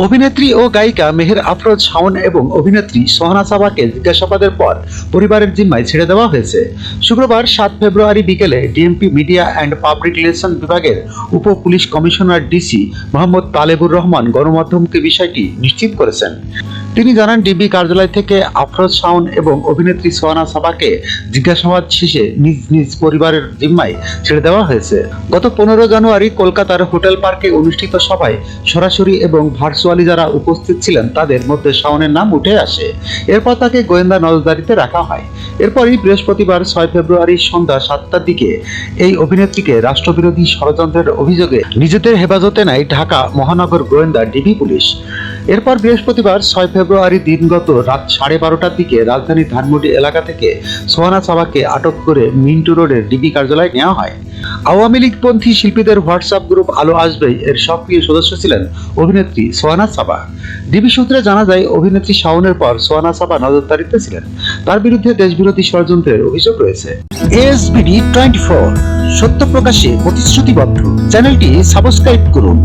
অভিনেত্রী ও গায়িকা মেহের আফরোজ শাওন এবং অভিনেত্রী সোহানা সাবাকে জিজ্ঞাসাবাদের পর পরিবারের জিম্মায় ছেড়ে দেওয়া হয়েছে। শুক্রবার ৭ ফেব্রুয়ারি বিকেলে DMP media and public relation বিভাগের উপ police commissioner DC Mohammad Talebur Rahman গণমাধ্যমকে বিষয়টি নিশ্চিত করেছেন। তিনি জানান, ডিবি কার্যালয় থেকে আফরোজ শাওন এবং অভিনেত্রী সোহানা সাবাকে জিজ্ঞাসাবাদ শেষে নিজ নিজ পরিবারের জিম্মায় ছেড়ে দেওয়া হয়েছে। গত ১৫ জানুয়ারি কলকাতার হোটেল পার্কে অনুষ্ঠিত সভায় সরাসরি এবং ভার্চুয়ালি যারা উপস্থিত ছিলেন তাদের মধ্যে শাওনের নাম উঠে আসে। এরপর তাকে গোয়েন্দা নজরদারিতে রাখা হয়। এরপরই বৃহস্পতিবার ৬ ফেব্রুয়ারি সন্ধ্যা ৭টার দিকে এই অভিনেত্রীকে রাষ্ট্রবিরোধী ষড়যন্ত্রের অভিযোগে নিজেদের হেফাজতে নেয় ঢাকা মহানগর গোয়েন্দা ডিবি পুলিশ। এরপর বৃহস্পতিবার ৬ ফেব্রুয়ারি দিনগত রাত ১২:৩০টার দিকে রাজধানীর ধানমন্ডি এলাকা থেকে সোহানা সাবাকে আটক করে মিন্টু রোডের ডিবি কার্যালয়ে নেওয়া হয়। আওয়ামী লীগপন্থী শিল্পীদের হোয়াটসঅ্যাপ গ্রুপ আলো আসবেই এর সক্রিয় সদস্য ছিলেন অভিনেত্রী সোহানা সাবা। ডিবি সূত্রে জানা যায়, অভিনেত্রী শাওনের পর সোহানা সাবা নজরদারিতে ছিলেন। তার বিরুদ্ধে দেশবিরোধী ষড়যন্ত্রের অভিযোগ রয়েছে। ASBD 24, সত্য প্রকাশে প্রতিশ্রুতিবদ্ধ। চ্যানেলটি সাবস্ক্রাইব করুন।